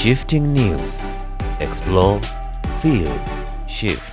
Shifting news. Explore, feel, shift.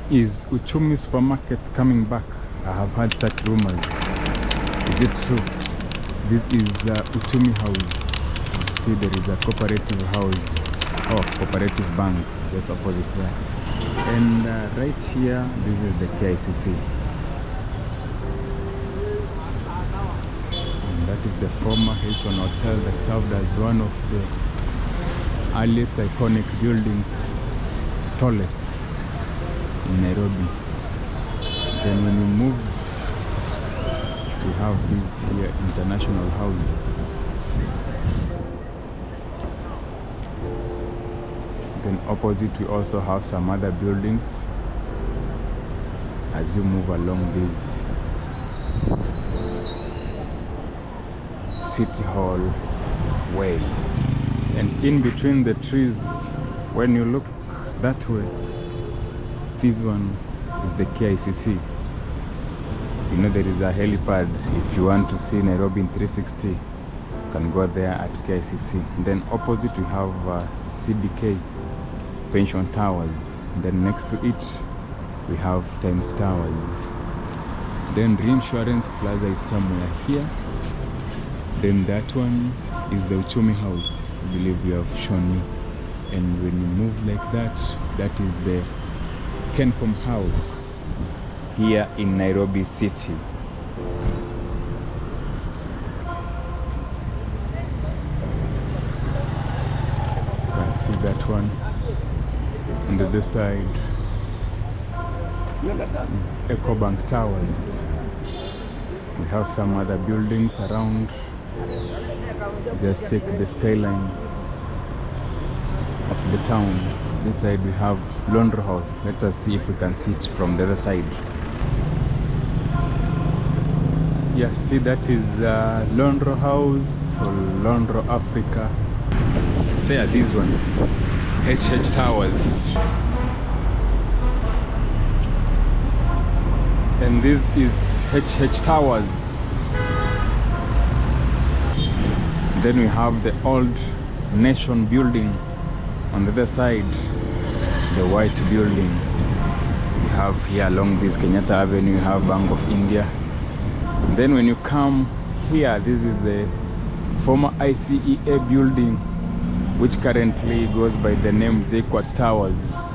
Is Uchumi supermarkets coming back? I have heard such rumors. Is it true? This is Uchumi house. You see there is a cooperative house, cooperative bank just opposite there. And right here, this is the KICC. And that is the former Hilton Hotel that served as one of the earliest iconic buildings, tallest in Nairobi. Then when you move, we have this here International House. Then opposite we also have some other buildings as you move along this City Hall way. And in between the trees, when you look that way, this one is the KICC. You know there is a helipad. If you want to see Nairobi in 360, you can go there at KICC. Then opposite we have CBK Pension Towers. Then next to it we have Times Towers. Then Reinsurance Plaza is somewhere here. Then that one is the Uchumi House, I believe we have shown you. And when you move like that, that is the Kencom House here in Nairobi City. You can see that one on the other side is EcoBank Towers. We have some other buildings around. Just check the skyline of the town. This side we have Laundry House. Let us see if we can see it from the other side. Yeah, see that is Laundry House or Laundry Africa. There, this one, HH Towers. And this is HH Towers. Then we have the Old Nation building on the other side, the white building. We have here along this Kenyatta Avenue, you have Bank of India. Then when you come here, this is the former ICEA building, which currently goes by the name JKUAT Towers.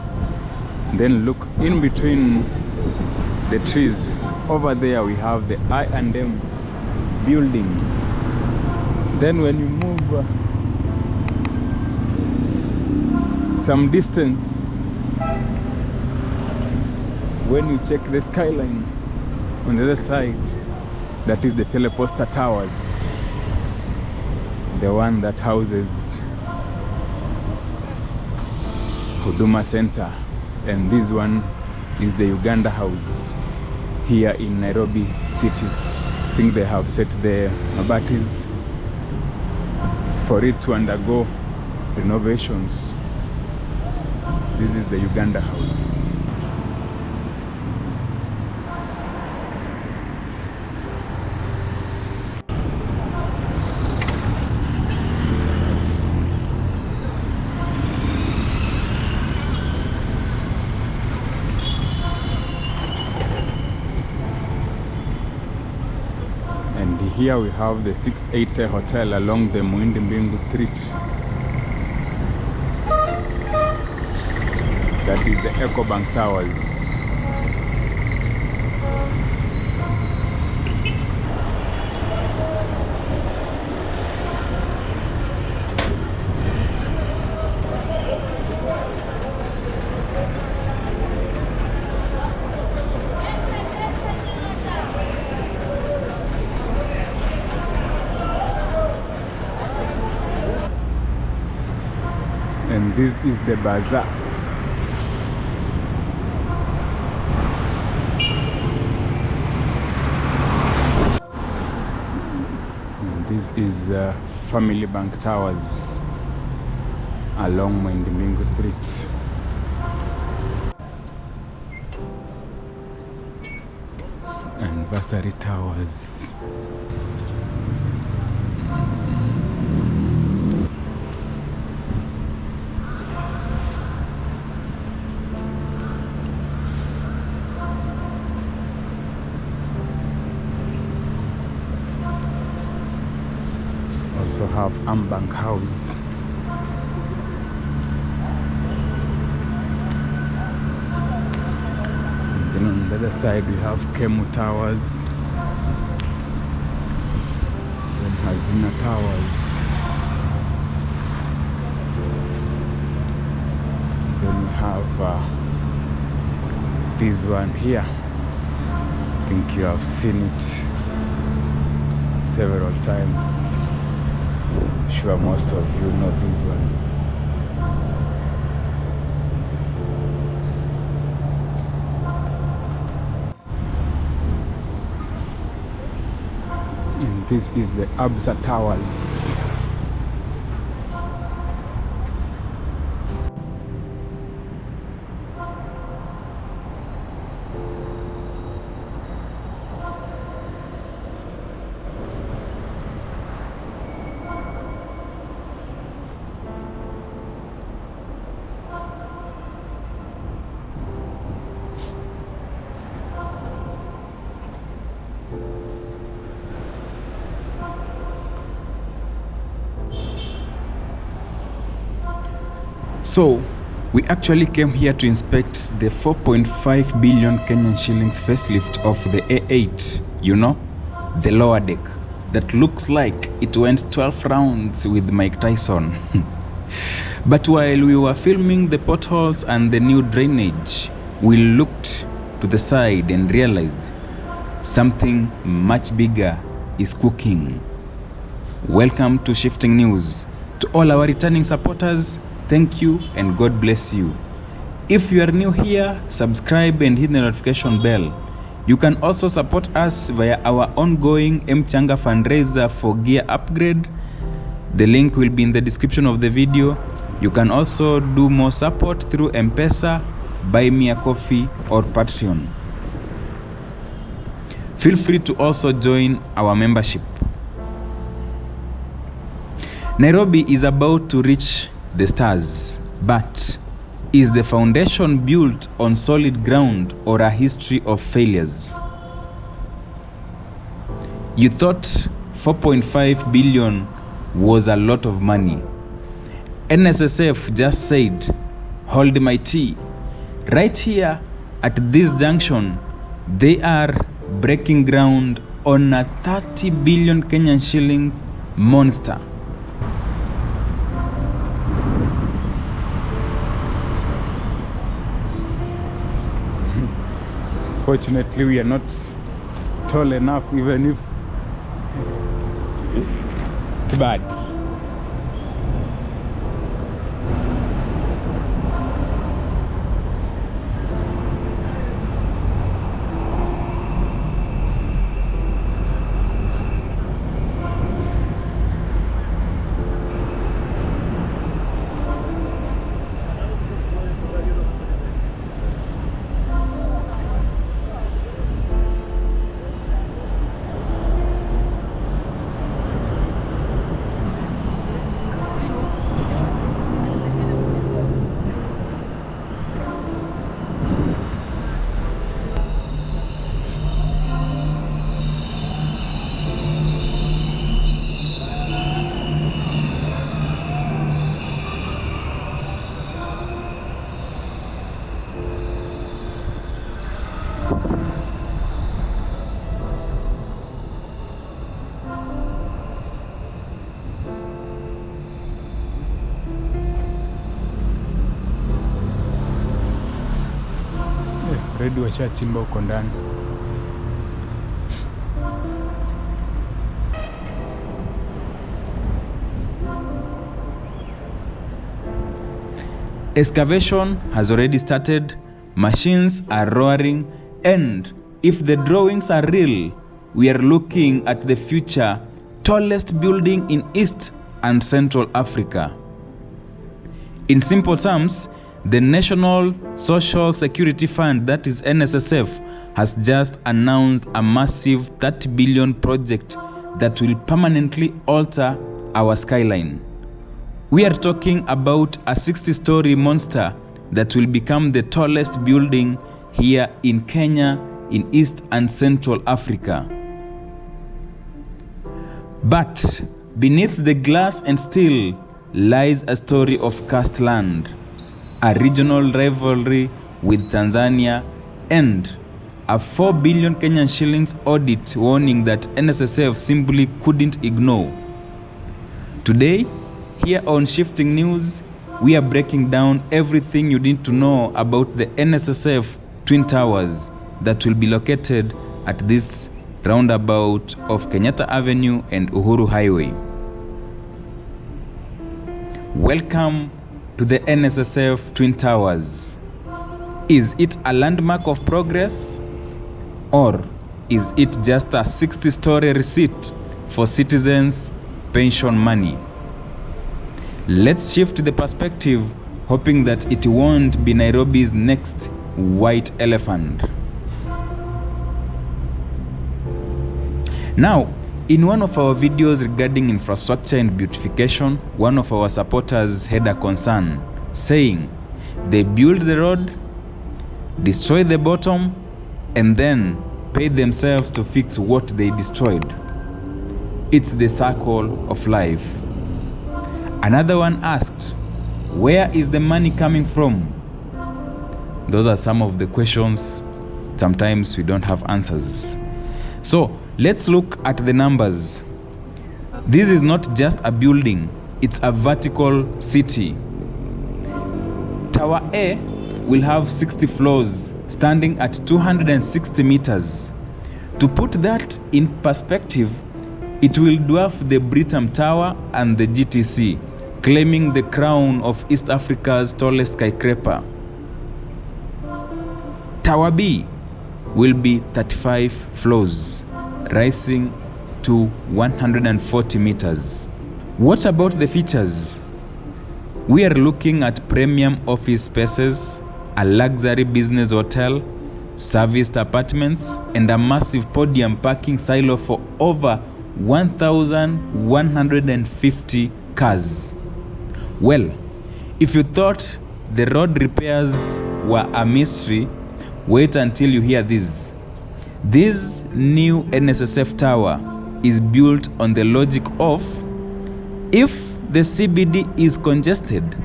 Then look in between the trees. Over there we have the I&M building. Then when you move some distance, when you check the skyline on the other side, that is the Teleposta Towers, the one that houses Huduma Center. And this one is the Uganda House here in Nairobi City. I think they have set the mabatis for it to undergo renovations. This is the Uganda House. And here we have the 680 Hotel along the Muindi Mbingu Street. That is the EcoBank Towers. This is the bazaar. And this is Family Bank Towers along Mwindimingu Street. Anniversary Towers. Also have Ambank House. And then on the other side we have Kemu Towers. Then Hazina Towers. Then we have this one here. I think you have seen it several times. Sure, most of you know this one. And this is the Absa Towers. So, we actually came here to inspect the 4.5 billion Kenyan shillings facelift of the A8, you know, the lower deck, that looks like it went 12 rounds with Mike Tyson. But while we were filming the potholes and the new drainage, we looked to the side and realized something much bigger is cooking. Welcome to Shifting News. To all our returning supporters, thank you and God bless you. If you are new here, subscribe and hit the notification bell. You can also support us via our ongoing Mchanga fundraiser for gear upgrade. The link will be in the description of the video. You can also do more support through M-Pesa, Buy Me a Coffee or Patreon. Feel free to also join our membership. Nairobi is about to reach the stars, but is the foundation built on solid ground or a history of failures? You thought 4.5 billion was a lot of money. NSSF just said, hold my tea. Right here at this junction, they are breaking ground on a 30 billion Kenyan shillings monster. Fortunately, we are not tall enough, even if too bad. Redi washachimba huko ndani. Excavation has already started, machines are roaring, and if the drawings are real, we are looking at the future tallest building in East and Central Africa. In simple terms, the National Social Security Fund, that is NSSF, has just announced a massive 30 billion project that will permanently alter our skyline. We are talking about a 60-story monster that will become the tallest building here in Kenya, in East and Central Africa. But beneath the glass and steel lies a story of cursed land, a regional rivalry with Tanzania, and a 4 billion Kenyan shillings audit warning that NSSF simply couldn't ignore. Today, here on Shifting News, we are breaking down everything you need to know about the NSSF Twin Towers that will be located at this roundabout of Kenyatta Avenue and Uhuru Highway. Welcome to the NSSF Twin Towers. Is it a landmark of progress, or is it just a 60-story receipt for citizens' pension money? Let's shift the perspective, hoping that it won't be Nairobi's next white elephant. Now, in one of our videos regarding infrastructure and beautification, one of our supporters had a concern, saying they build the road, destroy the bottom, and then pay themselves to fix what they destroyed. It's the circle of life. Another one asked, where is the money coming from? Those are some of the questions. Sometimes we don't have answers. So let's look at the numbers. This is not just a building, it's a vertical city. Tower A will have 60 floors, standing at 260 meters. To put that in perspective, it will dwarf the Britam Tower and the GTC, claiming the crown of East Africa's tallest skyscraper. Tower B will be 35 floors, rising to 140 meters. What about the features? We are looking at premium office spaces, a luxury business hotel, serviced apartments, and a massive podium parking silo for over 1,150 cars. Well, if you thought the road repairs were a mystery, wait until you hear this. This new NSSF tower is built on the logic of, if the CBD is congested,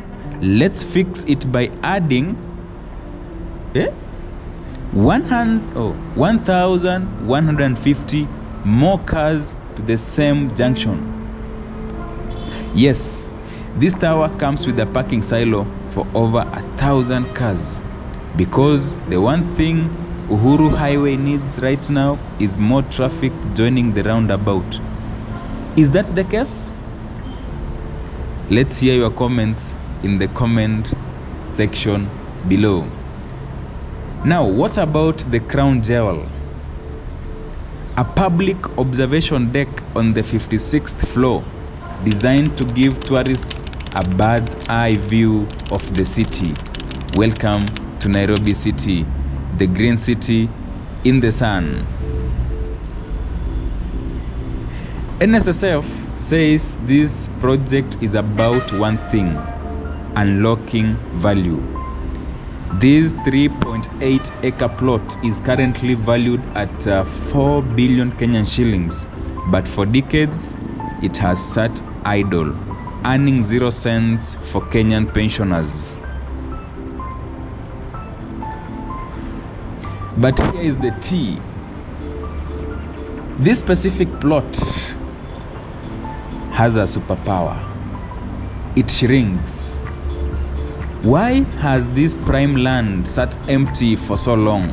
let's fix it by adding 1,150 more cars to the same junction. Yes, this tower comes with a parking silo for over 1,000 cars, because the one thing Uhuru Highway needs right now is more traffic joining the roundabout. Is that the case? Let's hear your comments in the comment section below. Now, what about the crown jewel? A public observation deck on the 56th floor, designed to give tourists a bird's eye view of the city. Welcome to Nairobi City, the green city in the sun. NSSF says this project is about one thing: unlocking value. This 3.8 acre plot is currently valued at 4 billion Kenyan shillings, but for decades it has sat idle, earning 0 cents for Kenyan pensioners. But here is the tea. This specific plot has a superpower. It shrinks. Why has this prime land sat empty for so long?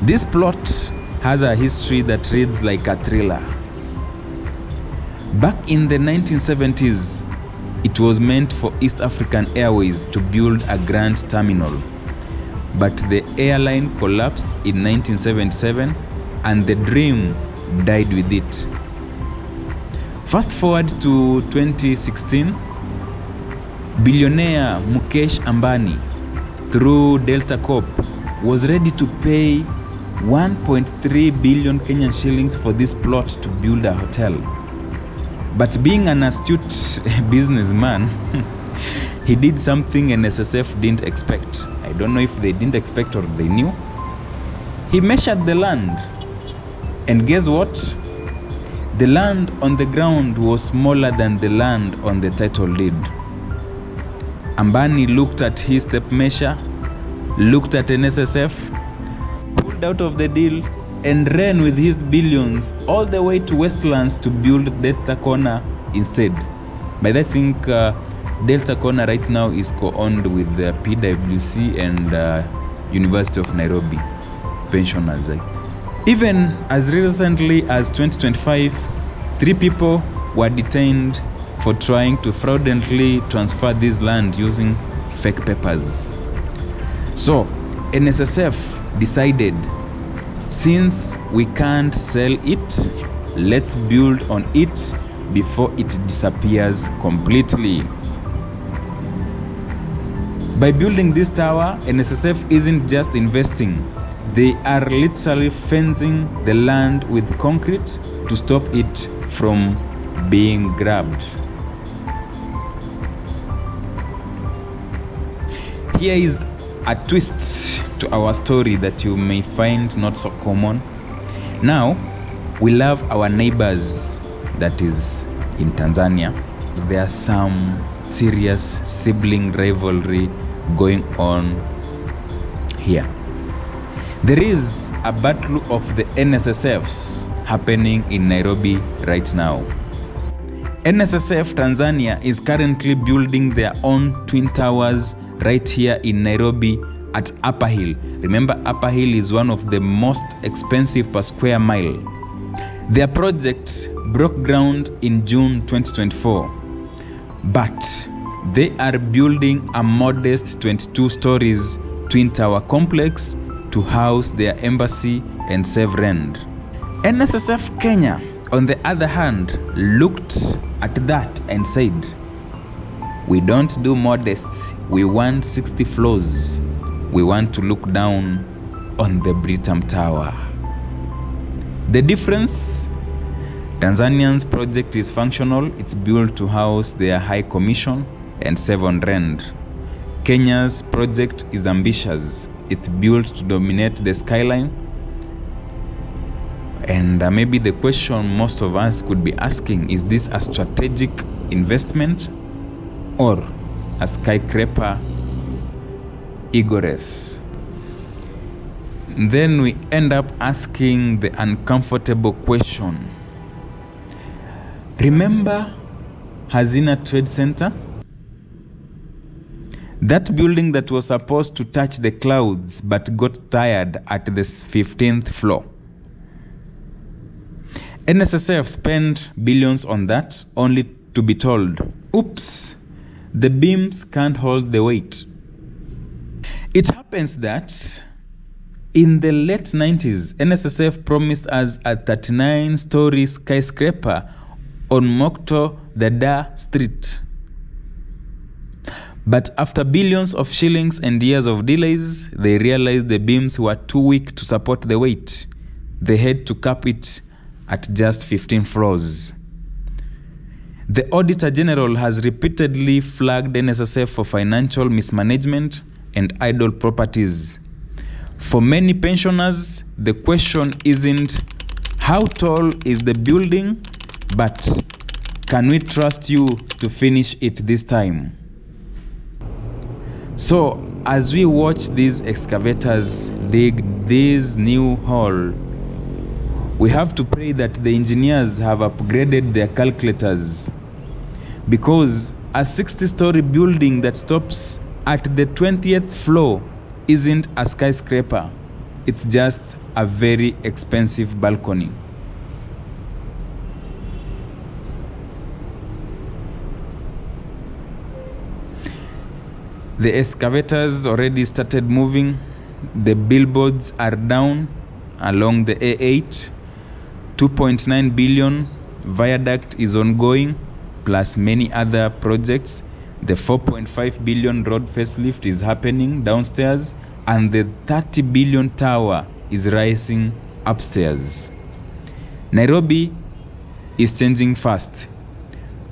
This plot has a history that reads like a thriller. Back in the 1970s, It was meant for East African Airways to build a grand terminal, but the airline collapsed in 1977 and the dream died with it. Fast forward to 2016, billionaire Mukesh Ambani, through Delta Corp, was ready to pay 1.3 billion Kenyan shillings for this plot to build a hotel. But being an astute businessman, he did something NSSF didn't expect. I don't know if they didn't expect or they knew. He measured the land. And guess what? The land on the ground was smaller than the land on the title deed. Ambani looked at his step measure, looked at NSSF, pulled out of the deal, and ran with his billions all the way to Westlands to build Delta Corner instead. But I think Delta Corner right now is co-owned with the PwC and University of Nairobi pensioners. Even as recently as 2025, 3 people were detained for trying to fraudulently transfer this land using fake papers. So NSSF decided, since we can't sell it, let's build on it before it disappears completely. By building this tower, NSSF isn't just investing, they are literally fencing the land with concrete to stop it from being grabbed. Here is a twist to our story that you may find not so common. Now, we love our neighbors, that is in Tanzania. There are some serious sibling rivalry going on here. There is a battle of the NSSFs happening in Nairobi right now. NSSF Tanzania is currently building their own twin towers right here in Nairobi at Upper Hill. Remember, Upper Hill is one of the most expensive per square mile. Their project broke ground in June 2024, but they are building a modest 22 stories twin tower complex to house their embassy and save rent. NSSF Kenya, on the other hand, looked at that and said, we don't do modest, we want 60 floors. We want to look down on the Britam Tower. The difference? Tanzanian's project is functional, it's built to house their high commission and save on rent. Kenya's project is ambitious, it's built to dominate the skyline. And maybe the question most of us could be asking, is this a strategic investment or a skyscraper ego race? Then we end up asking the uncomfortable question. Remember Hazina Trade Center? That building that was supposed to touch the clouds but got tired at the 15th floor. NSSF spent billions on that, only to be told, oops, the beams can't hold the weight. It happens that in the late 90s, NSSF promised us a 39-story skyscraper on Mokto Dada Street. But after billions of shillings and years of delays, they realized the beams were too weak to support the weight. They had to cap it at just 15 floors. The Auditor General has repeatedly flagged NSSF for financial mismanagement and idle properties. For many pensioners, the question isn't how tall is the building, but can we trust you to finish it this time? So, as we watch these excavators dig this new hole, we have to pray that the engineers have upgraded their calculators, because a 60-story building that stops at the 20th floor isn't a skyscraper. It's just a very expensive balcony. The excavators already started moving. The billboards are down along the A8. 2.9 billion viaduct is ongoing, plus many other projects. The 4.5 billion road facelift is happening downstairs, and the 30 billion tower is rising upstairs. Nairobi is changing fast.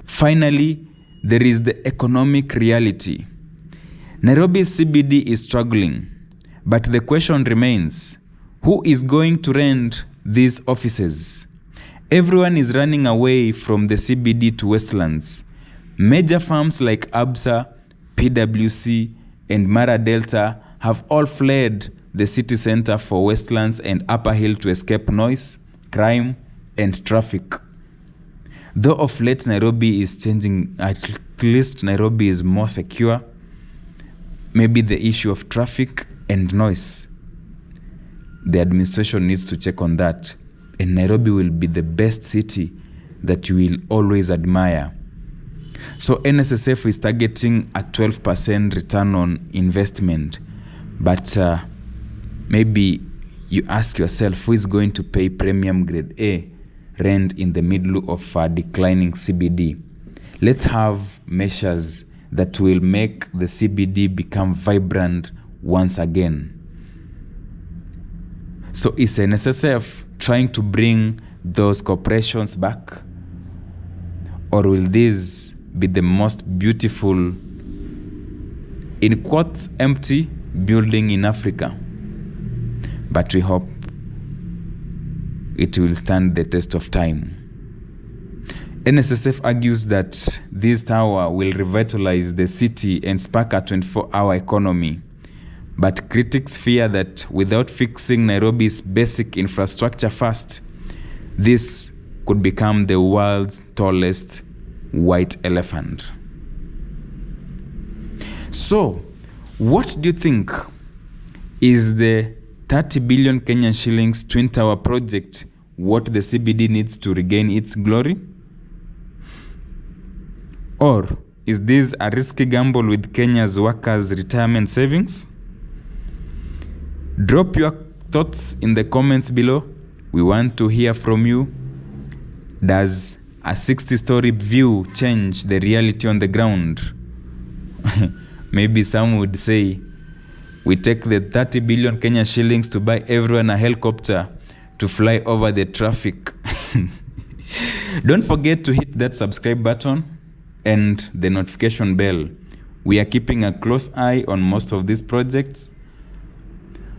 Finally, there is the economic reality. Nairobi's CBD is struggling, but the question remains, who is going to rent these offices? Everyone is running away from the CBD to Westlands. Major firms like ABSA, PwC, and Mara Delta have all fled the city center for Westlands and Upper Hill to escape noise, crime, and traffic. Though of late Nairobi is changing, at least Nairobi is more secure. Maybe the issue of traffic and noise, the administration needs to check on that, and Nairobi will be the best city that you will always admire. So NSSF is targeting a 12% return on investment, but maybe you ask yourself, who is going to pay premium grade A rent in the middle of a declining CBD? Let's have measures that will make the CBD become vibrant once again. So is NSSF trying to bring those corporations back? Or will this be the most beautiful, in quotes, empty building in Africa? But we hope it will stand the test of time. NSSF argues that this tower will revitalize the city and spark a 24-hour economy. But critics fear that without fixing Nairobi's basic infrastructure first, this could become the world's tallest white elephant. So, what do you think? Is the 30 billion Kenyan shillings Twin Tower project what the CBD needs to regain its glory? Or is this a risky gamble with Kenya's workers' retirement savings? Drop your thoughts in the comments below. We want to hear from you. Does a 60-story view change the reality on the ground? Maybe some would say, we take the 30 billion Kenyan shillings to buy everyone a helicopter to fly over the traffic. Don't forget to hit that subscribe button and the notification bell. We are keeping a close eye on most of these projects.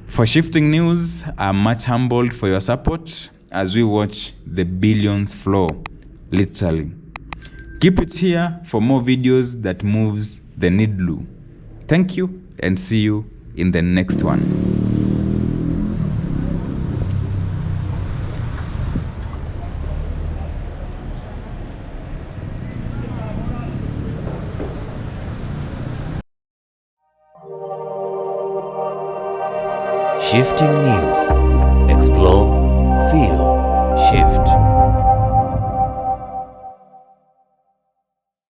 For Shifting News, I'm much humbled for your support as we watch the billions flow, literally. Keep it here for more videos that moves the needle. Thank you and see you in the next one. Shifting News. Explore, feel, shift.